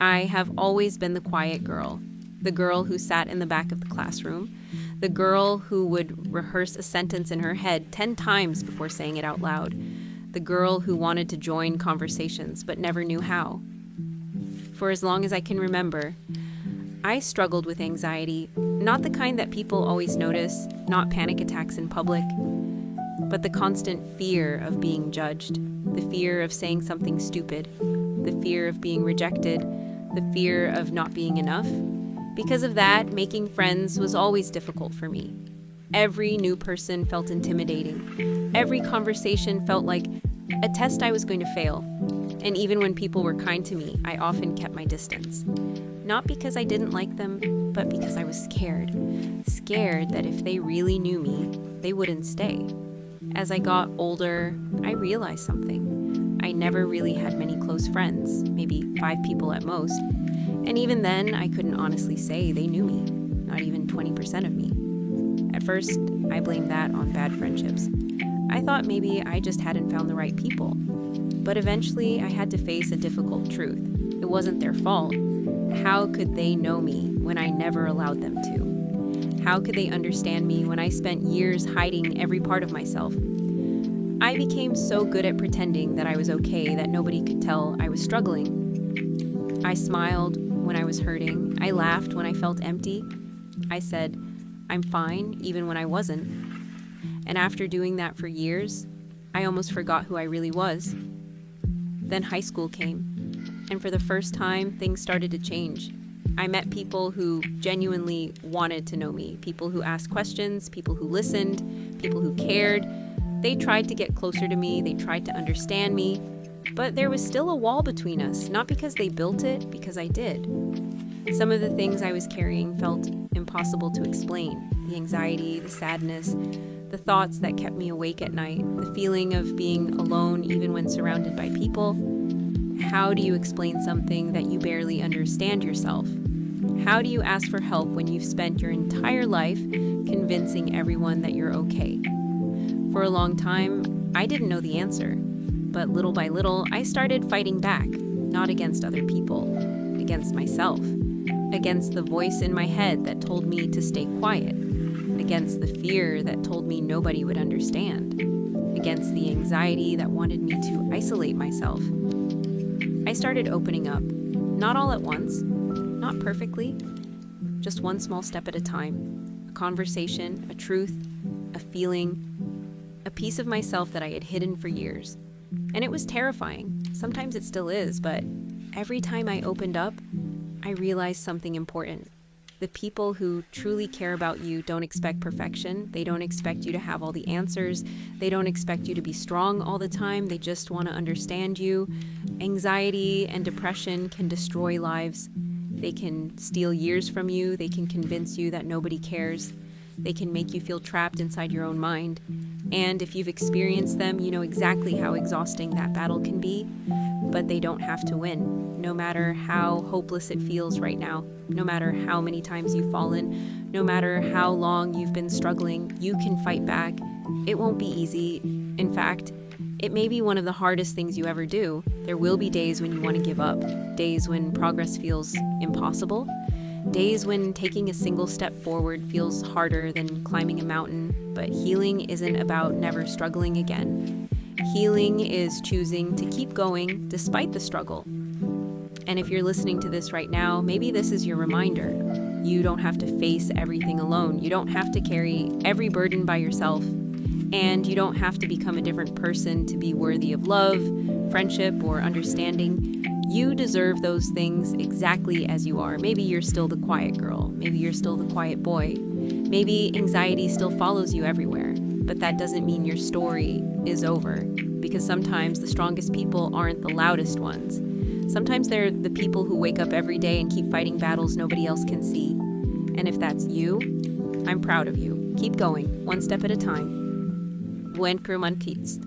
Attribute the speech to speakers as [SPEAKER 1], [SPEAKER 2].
[SPEAKER 1] I have always been the quiet girl, the girl who sat in the back of the classroom, the girl who would rehearse a sentence in her head 10 times before saying it out loud, the girl who wanted to join conversations but never knew how. For as long as I can remember, I struggled with anxiety, not the kind that people always notice, not panic attacks in public, but the constant fear of being judged, the fear of saying something stupid, the fear of being rejected, the fear of not being enough. Because of that, making friends was always difficult for me. Every new person felt intimidating. Every conversation felt like a test I was going to fail. And even when people were kind to me, I often kept my distance. Not because I didn't like them, but because I was scared. Scared that if they really knew me, they wouldn't stay. As I got older, I realized something. I never really had many close friends, maybe 5 people at most. And even then, I couldn't honestly say they knew me, not even 20% of me. At first, I blamed that on bad friendships. I thought maybe I just hadn't found the right people. But eventually, I had to face a difficult truth. It wasn't their fault. How could they know me when I never allowed them to? How could they understand me when I spent years hiding every part of myself? I became so good at pretending that I was okay that nobody could tell I was struggling. I smiled when I was hurting. I laughed when I felt empty. I said, I'm fine, even when I wasn't. And after doing that for years, I almost forgot who I really was. Then high school came, and for the first time, things started to change. I met people who genuinely wanted to know me, people who asked questions, people who listened, people who cared. They tried to get closer to me, they tried to understand me, but there was still a wall between us, not because they built it, because I did. Some of the things I was carrying felt impossible to explain. The anxiety, the sadness, the thoughts that kept me awake at night, the feeling of being alone even when surrounded by people. How do you explain something that you barely understand yourself? How do you ask for help when you've spent your entire life convincing everyone that you're okay? For a long time, I didn't know the answer. But little by little, I started fighting back, not against other people, against myself, against the voice in my head that told me to stay quiet, against the fear that told me nobody would understand, against the anxiety that wanted me to isolate myself. I started opening up, not all at once, not perfectly, just one small step at a time. A conversation, a truth, a feeling, a piece of myself that I had hidden for years. And it was terrifying. Sometimes it still is, but every time I opened up, I realized something important. The people who truly care about you don't expect perfection. They don't expect you to have all the answers. They don't expect you to be strong all the time. They just want to understand you. Anxiety and depression can destroy lives. They can steal years from you. They can convince you that nobody cares. They can make you feel trapped inside your own mind. And if you've experienced them, you know exactly how exhausting that battle can be. But they don't have to win. No matter how hopeless it feels right now, no matter how many times you've fallen, no matter how long you've been struggling, you can fight back. It won't be easy. In fact, it may be one of the hardest things you ever do. There will be days when you want to give up, days when progress feels impossible, days when taking a single step forward feels harder than climbing a mountain. But healing isn't about never struggling again. Healing is choosing to keep going despite the struggle. And if you're listening to this right now, maybe this is your reminder. You don't have to face everything alone. You don't have to carry every burden by yourself. And you don't have to become a different person to be worthy of love, friendship, or understanding. You deserve those things exactly as you are. Maybe you're still the quiet girl. Maybe you're still the quiet boy. Maybe anxiety still follows you everywhere. But that doesn't mean your story is over. Because sometimes the strongest people aren't the loudest ones. Sometimes they're the people who wake up every day and keep fighting battles nobody else can see. And if that's you, I'm proud of you. Keep going, one step at a time. Buen Kerman Keats.